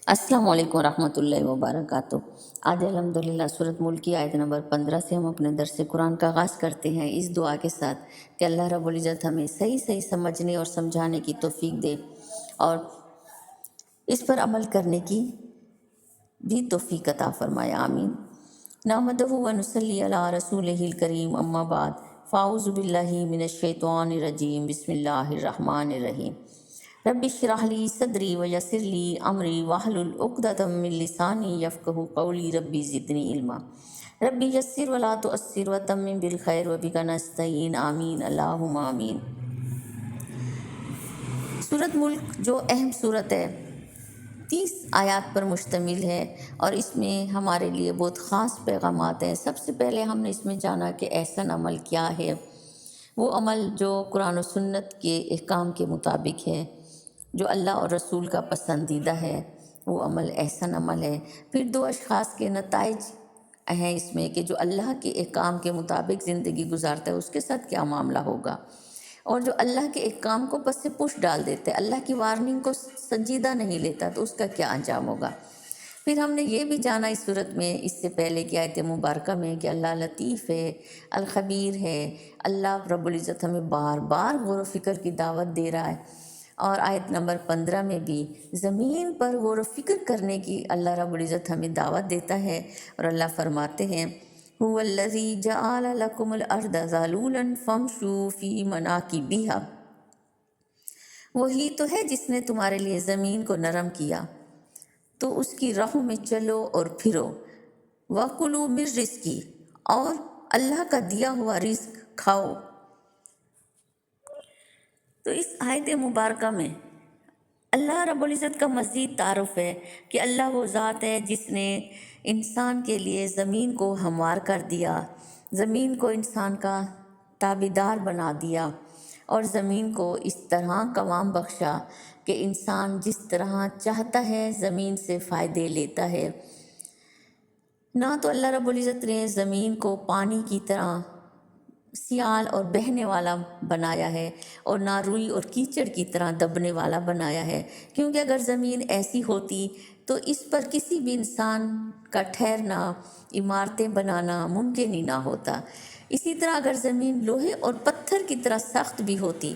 السلام علیکم ورحمۃ اللہ وبرکاتہ۔ آج الحمدللہ سورۃ ملک کی آیت نمبر 15 سے ہم اپنے درس قرآن کا آغاز کرتے ہیں اس دعا کے ساتھ کہ اللہ رب العزت ہمیں صحیح سمجھنے اور سمجھانے کی توفیق دے اور اس پر عمل کرنے کی بھی توفیق عطا فرمائے، آمین۔ نحمدہ و نصلی علی رسولہ الکریم، اما بعد، فاعوذ باللہ من الشیطان الرجیم، بسم اللہ الرحمن الرحیم۔ رب اشرح لی صدری ویسر لی امری واحلل عقدۃ من لسانی یفقہوا قولی، ربی زدنی علما، ربی یسر ولا تعسر وتمم بالخیر وبک نستعین، آمین اللہم آمین۔ سورۃ ملک جو اہم سورت ہے 30 آیات پر مشتمل ہے اور اس میں ہمارے لیے بہت خاص پیغامات ہیں۔ سب سے پہلے ہم نے اس میں جانا کہ احسن عمل کیا ہے، وہ عمل جو قرآن و سنت کے احکام کے مطابق ہے، جو اللہ اور رسول کا پسندیدہ ہے، وہ عمل احسن عمل ہے۔ پھر 2 اشخاص کے نتائج ہیں اس میں کہ جو اللہ کے احکام کے مطابق زندگی گزارتا ہے اس کے ساتھ کیا معاملہ ہوگا، اور جو اللہ کے احکام کو پس سے پش ڈال دیتے، اللہ کی وارننگ کو سنجیدہ نہیں لیتا، تو اس کا کیا انجام ہوگا۔ پھر ہم نے یہ بھی جانا اس صورت میں اس سے پہلے کی آیت مبارکہ میں کہ اللہ لطیف ہے، الخبیر ہے، اللہ رب العزت ہمیں بار بار غور و فکر کی دعوت دے رہا ہے، اور آیت نمبر 15 میں بھی زمین پر غور و فکر کرنے کی اللہ رب العزت ہمیں دعوت دیتا ہے، اور اللہ فرماتے ہیں هو الذی جعل لکم الارض ذلولا فامشوا فی مناکبہا، وہی تو ہے جس نے تمہارے لیے زمین کو نرم کیا تو اس کی راہوں میں چلو اور پھرو، وَكُلُوا مِن رِزْقِهِ، اور اللہ کا دیا ہوا رزق کھاؤ۔ تو اس آیت مبارکہ میں اللہ رب العزت کا مزید تعارف ہے کہ اللہ وہ ذات ہے جس نے انسان کے لیے زمین کو ہموار کر دیا، زمین کو انسان کا تابعدار بنا دیا، اور زمین کو اس طرح قوام بخشا کہ انسان جس طرح چاہتا ہے زمین سے فائدے لیتا ہے۔ نہ تو اللہ رب العزت نے زمین کو پانی کی طرح سیال اور بہنے والا بنایا ہے، اور نہ روئی اور کیچڑ کی طرح دبنے والا بنایا ہے، کیونکہ اگر زمین ایسی ہوتی تو اس پر کسی بھی انسان کا ٹھہرنا، عمارتیں بنانا ممکن ہی نہ ہوتا۔ اسی طرح اگر زمین لوہے اور پتھر کی طرح سخت بھی ہوتی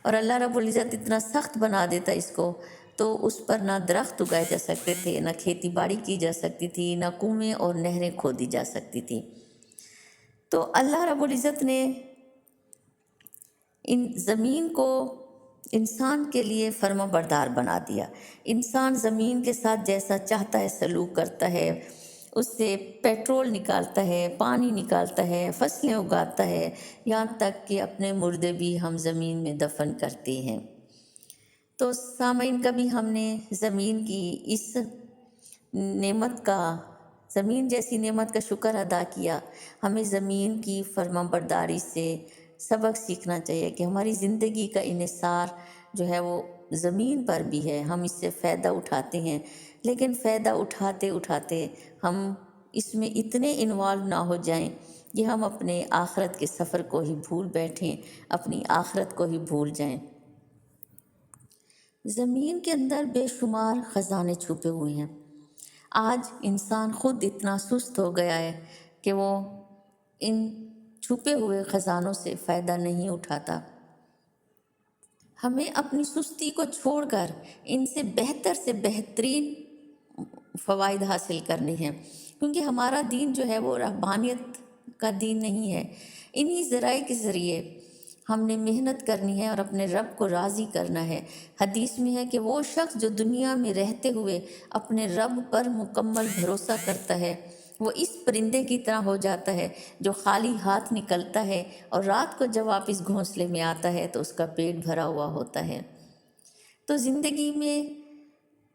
اور اللہ رب العزت اتنا سخت بنا دیتا اس کو، تو اس پر نہ درخت اگائے جا سکتے تھے، نہ کھیتی باڑی کی جا سکتی تھی، نہ کنویں اور نہریں کھودی جا سکتی تھی۔ تو اللہ رب العزت نے ان زمین کو انسان کے لیے فرما بردار بنا دیا۔ انسان زمین کے ساتھ جیسا چاہتا ہے سلوک کرتا ہے، اس سے پیٹرول نکالتا ہے، پانی نکالتا ہے، فصلیں اگاتا ہے، یہاں تک کہ اپنے مردے بھی ہم زمین میں دفن کرتے ہیں۔ تو سامعین، کبھی ہم نے زمین کی اس نعمت کا، زمین جیسی نعمت کا شکر ادا کیا؟ ہمیں زمین کی فرما برداری سے سبق سیکھنا چاہیے کہ ہماری زندگی کا انحصار جو ہے وہ زمین پر بھی ہے، ہم اس سے فائدہ اٹھاتے ہیں، لیکن فائدہ اٹھاتے اٹھاتے ہم اس میں اتنے انوالو نہ ہو جائیں کہ ہم اپنے آخرت کے سفر کو ہی بھول بیٹھیں، اپنی آخرت کو ہی بھول جائیں۔ زمین کے اندر بے شمار خزانے چھپے ہوئے ہیں۔ آج انسان خود اتنا سست ہو گیا ہے کہ وہ ان چھپے ہوئے خزانوں سے فائدہ نہیں اٹھاتا۔ ہمیں اپنی سستی کو چھوڑ کر ان سے بہترین فوائد حاصل کرنے ہیں، کیونکہ ہمارا دین جو ہے وہ رہبانیت کا دین نہیں ہے۔ انہی ذرائع کے ذریعے ہم نے محنت کرنی ہے اور اپنے رب کو راضی کرنا ہے۔ حدیث میں ہے کہ وہ شخص جو دنیا میں رہتے ہوئے اپنے رب پر مکمل بھروسہ کرتا ہے، وہ اس پرندے کی طرح ہو جاتا ہے جو خالی ہاتھ نکلتا ہے اور رات کو جب واپس گھونسلے میں آتا ہے تو اس کا پیٹ بھرا ہوا ہوتا ہے۔ تو زندگی میں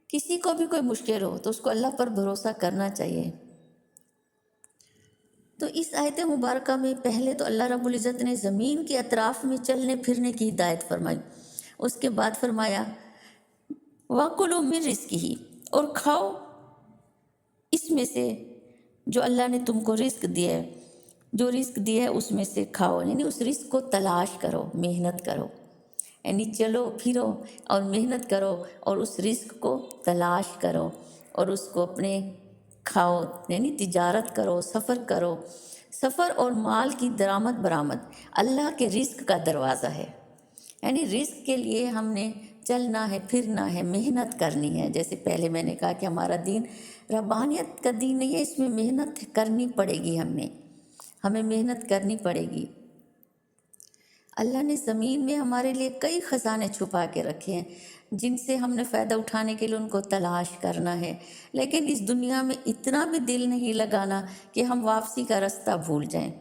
کسی کو بھی کوئی مشکل ہو تو اس کو اللہ پر بھروسہ کرنا چاہیے۔ تو اس آیت مبارکہ میں پہلے تو اللہ رب العزت نے زمین کے اطراف میں چلنے پھرنے کی ہدایت فرمائی، اس کے بعد فرمایا وَكُلُوا مِن رِزْقِهِ، اور کھاؤ اس میں سے جو اللہ نے تم کو رزق دیا ہے، جو رزق دیا ہے اس میں سے کھاؤ، یعنی اس رزق کو تلاش کرو، محنت کرو۔ یعنی چلو پھرو اور محنت کرو اور اس رزق کو تلاش کرو اور اس کو اپنے کھاؤ، یعنی تجارت کرو، سفر کرو۔ سفر اور مال کی درآمد برآمد اللہ کے رزق کا دروازہ ہے، یعنی رزق کے لیے ہم نے چلنا ہے، پھرنا ہے، محنت کرنی ہے۔ جیسے پہلے میں نے کہا کہ ہمارا دین ربانیت کا دین نہیں ہے، اس میں محنت کرنی پڑے گی، ہمیں محنت کرنی پڑے گی۔ اللہ نے زمین میں ہمارے لیے کئی خزانے چھپا کے رکھے ہیں جن سے ہم نے فائدہ اٹھانے کے لیے ان کو تلاش کرنا ہے، لیکن اس دنیا میں اتنا بھی دل نہیں لگانا کہ ہم واپسی کا رستہ بھول جائیں،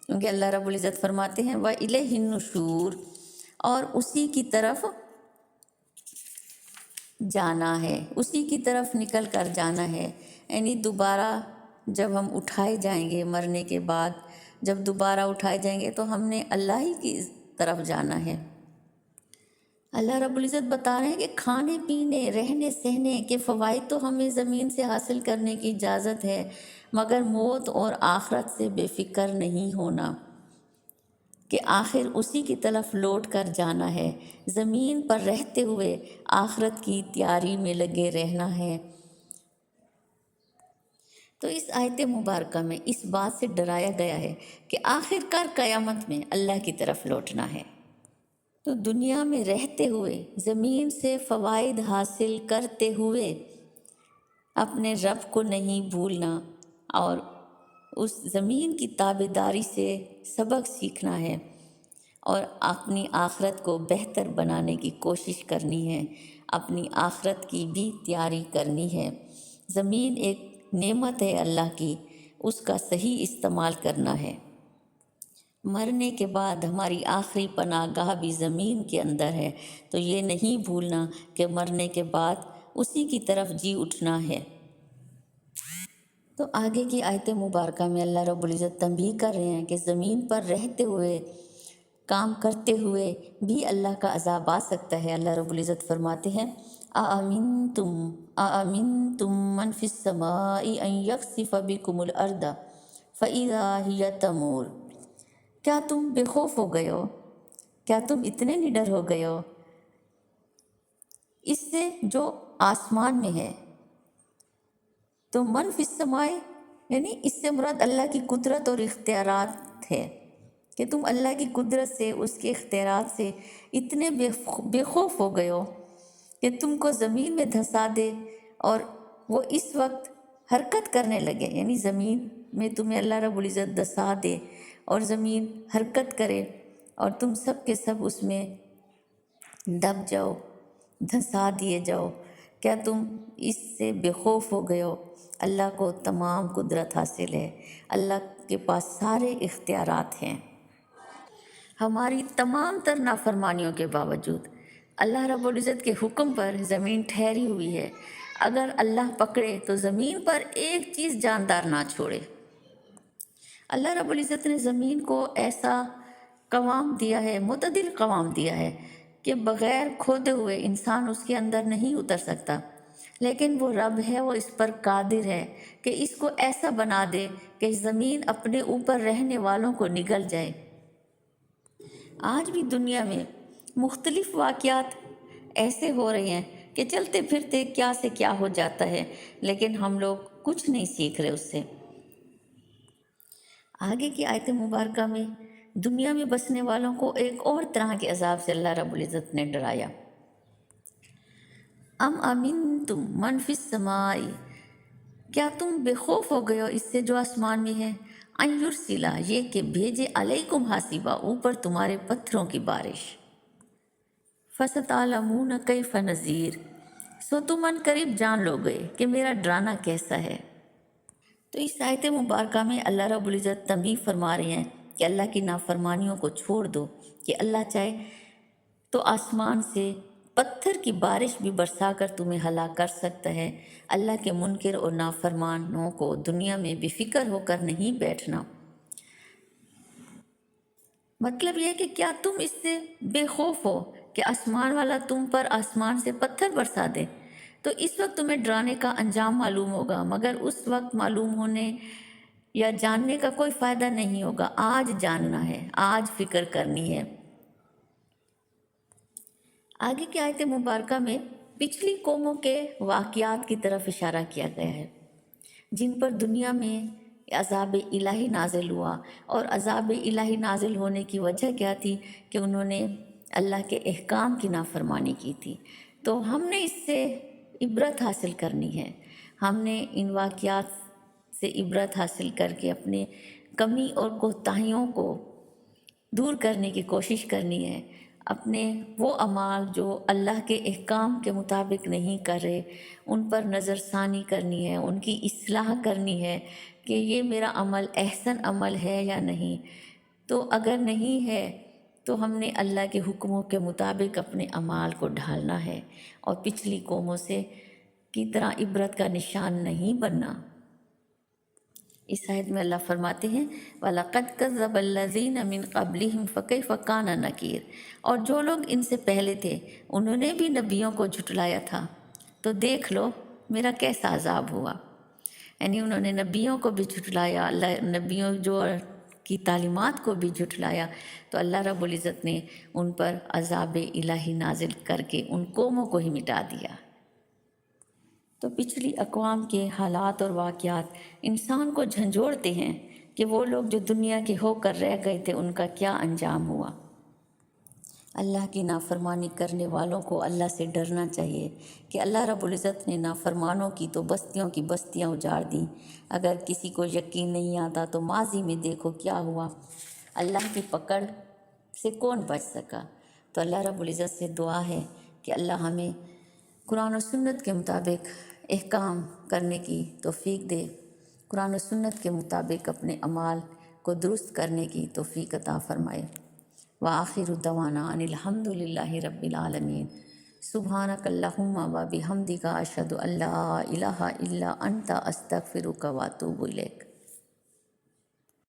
کیونکہ اللہ رب العزت فرماتے ہیں وَإِلَيْهِ النُّشُورُ، اور اسی کی طرف جانا ہے، اسی کی طرف نکل کر جانا ہے، یعنی دوبارہ جب ہم اٹھائے جائیں گے مرنے کے بعد، جب دوبارہ اٹھائے جائیں گے تو ہم نے اللہ ہی کی طرف جانا ہے۔ اللہ رب العزت بتا رہے ہیں کہ کھانے پینے، رہنے سہنے کے فوائد تو ہمیں زمین سے حاصل کرنے کی اجازت ہے، مگر موت اور آخرت سے بے فکر نہیں ہونا کہ آخر اسی کی طرف لوٹ کر جانا ہے۔ زمین پر رہتے ہوئے آخرت کی تیاری میں لگے رہنا ہے۔ تو اس آیت مبارکہ میں اس بات سے ڈرایا گیا ہے کہ آخر کار قیامت میں اللہ کی طرف لوٹنا ہے۔ تو دنیا میں رہتے ہوئے، زمین سے فوائد حاصل کرتے ہوئے اپنے رب کو نہیں بھولنا اور اس زمین کی تابعداری سے سبق سیکھنا ہے اور اپنی آخرت کو بہتر بنانے کی کوشش کرنی ہے، اپنی آخرت کی بھی تیاری کرنی ہے۔ زمین ایک نعمت ہے اللہ کی، اس کا صحیح استعمال کرنا ہے۔ مرنے کے بعد ہماری آخری پناہ گاہ بھی زمین کے اندر ہے، تو یہ نہیں بھولنا کہ مرنے کے بعد اسی کی طرف جی اٹھنا ہے۔ تو آگے کی آیت مبارکہ میں اللہ رب العزت تنبیہ کر رہے ہیں کہ زمین پر رہتے ہوئے، کام کرتے ہوئے بھی اللہ کا عذاب آ سکتا ہے۔ اللہ رب العزت فرماتے ہیں أَأَمِنْتُمْ مَنْ فِي السَّمَاءِ أَنْ يَخْسِفَ بِكُمُ الْأَرْضَ فَإِذَا هِيَ تَمُورُ، کیا تم بے خوف ہو گئے ہو، کیا تم اتنے نڈر ہو گئے ہو اس سے جو آسمان میں ہے؟ تو من فی السماء یعنی اس سے مراد اللہ کی قدرت اور اختیارات ہے کہ تم اللہ کی قدرت سے، اس کے اختیارات سے اتنے بے خوف ہو گئے ہو کہ تم کو زمین میں دھسا دے اور وہ اس وقت حرکت کرنے لگے، یعنی زمین میں تمہیں اللہ رب العزت دھسا دے اور زمین حرکت کرے اور تم سب کے سب اس میں دب جاؤ، دھسا دیے جاؤ، کیا تم اس سے بے خوف ہو گئے ہو؟ اللہ کو تمام قدرت حاصل ہے، اللہ کے پاس سارے اختیارات ہیں۔ ہماری تمام تر نافرمانیوں کے باوجود اللہ رب العزت کے حکم پر زمین ٹھہری ہوئی ہے۔ اگر اللہ پکڑے تو زمین پر ایک چیز جاندار نہ چھوڑے۔ اللہ رب العزت نے زمین کو ایسا قوام دیا ہے، معتدل قوام دیا ہے کہ بغیر کھودے ہوئے انسان اس کے اندر نہیں اتر سکتا، لیکن وہ رب ہے، وہ اس پر قادر ہے کہ اس کو ایسا بنا دے کہ زمین اپنے اوپر رہنے والوں کو نگل جائے۔ آج بھی دنیا میں مختلف واقعات ایسے ہو رہے ہیں کہ چلتے پھرتے کیا سے کیا ہو جاتا ہے، لیکن ہم لوگ کچھ نہیں سیکھ رہے اس سے۔ آگے کی آیت مبارکہ میں دنیا میں بسنے والوں کو ایک اور طرح کے عذاب سے اللہ رب العزت نے ڈرایا۔ ام امنتم من فی السماء، کیا تم بے خوف ہو گئے ہو اس سے جو آسمان میں ہے، ان یرسلا، یہ کہ بھیجے علیکم حاسبا، اوپر تمہارے پتھروں کی بارش، فستعلمون کیف نذیر، سو تم ان قریب جان لو گے کہ میرا ڈرانا کیسا ہے۔ تو اس آیت مبارکہ میں اللہ رب العزت تنبیہ فرما رہے ہیں کہ اللہ کی نافرمانیوں کو چھوڑ دو، کہ اللہ چاہے تو آسمان سے پتھر کی بارش بھی برسا کر تمہیں ہلاک کر سکتا ہے۔ اللہ کے منکر اور نافرمانوں کو دنیا میں بے فکر ہو کر نہیں بیٹھنا۔ مطلب یہ ہے کہ کیا تم اس سے بے خوف ہو کہ آسمان والا تم پر آسمان سے پتھر برسا دے؟ تو اس وقت تمہیں ڈرانے کا انجام معلوم ہوگا، مگر اس وقت معلوم ہونے یا جاننے کا کوئی فائدہ نہیں ہوگا۔ آج جاننا ہے، آج فکر کرنی ہے۔ آگے کی آیت مبارکہ میں پچھلی قوموں کے واقعات کی طرف اشارہ کیا گیا ہے جن پر دنیا میں عذاب الہی نازل ہوا، اور عذاب الہی نازل ہونے کی وجہ کیا تھی کہ انہوں نے اللہ کے احکام کی نافرمانی کی تھی۔ تو ہم نے اس سے عبرت حاصل کرنی ہے، ہم نے ان واقعات سے عبرت حاصل کر کے اپنے کمی اور کوتاہیوں کو دور کرنے کی کوشش کرنی ہے، اپنے وہ اعمال جو اللہ کے احکام کے مطابق نہیں کر رہے ان پر نظر ثانی کرنی ہے، ان کی اصلاح کرنی ہے کہ یہ میرا عمل احسن عمل ہے یا نہیں۔ تو اگر نہیں ہے تو ہم نے اللہ کے حکموں کے مطابق اپنے اعمال کو ڈھالنا ہے اور پچھلی قوموں سے کی طرح عبرت کا نشان نہیں بننا۔ اس آیت میں اللہ فرماتے ہیں وَلَقَدْ كَذَّبَ الَّذِينَ مِن قَبْلِهِمْ فَكَيْفَ كَانَ نَكِيرٌ، اور جو لوگ ان سے پہلے تھے انہوں نے بھی نبیوں کو جھٹلایا تھا، تو دیکھ لو میرا کیسا عذاب ہوا۔ یعنی انہوں نے نبیوں کو بھی جھٹلایا، نبیوں جو کی تعلیمات کو بھی جھٹلایا، تو اللہ رب العزت نے ان پر عذاب الہی نازل کر کے ان قوموں کو ہی مٹا دیا۔ تو پچھلی اقوام کے حالات اور واقعات انسان کو جھنجھوڑتے ہیں کہ وہ لوگ جو دنیا کے ہو کر رہ گئے تھے ان کا کیا انجام ہوا۔ اللہ کی نافرمانی کرنے والوں کو اللہ سے ڈرنا چاہیے کہ اللہ رب العزت نے نافرمانوں کی تو بستیوں کی بستیاں اجاڑ دیں۔ اگر کسی کو یقین نہیں آتا تو ماضی میں دیکھو کیا ہوا، اللہ کی پکڑ سے کون بچ سکا۔ تو اللہ رب العزت سے دعا ہے کہ اللہ ہمیں قرآن و سنت کے مطابق احکام کرنے کی توفیق دے، قرآن و سنت کے مطابق اپنے اعمال کو درست کرنے کی توفیق عطا فرمائے۔ وآخر دعوانا ان الحمد للہ رب العالمین۔ سبحانک اللہم و بحمدک اشہد ان لا الہ الا انت استغفرک و اتوب الیک۔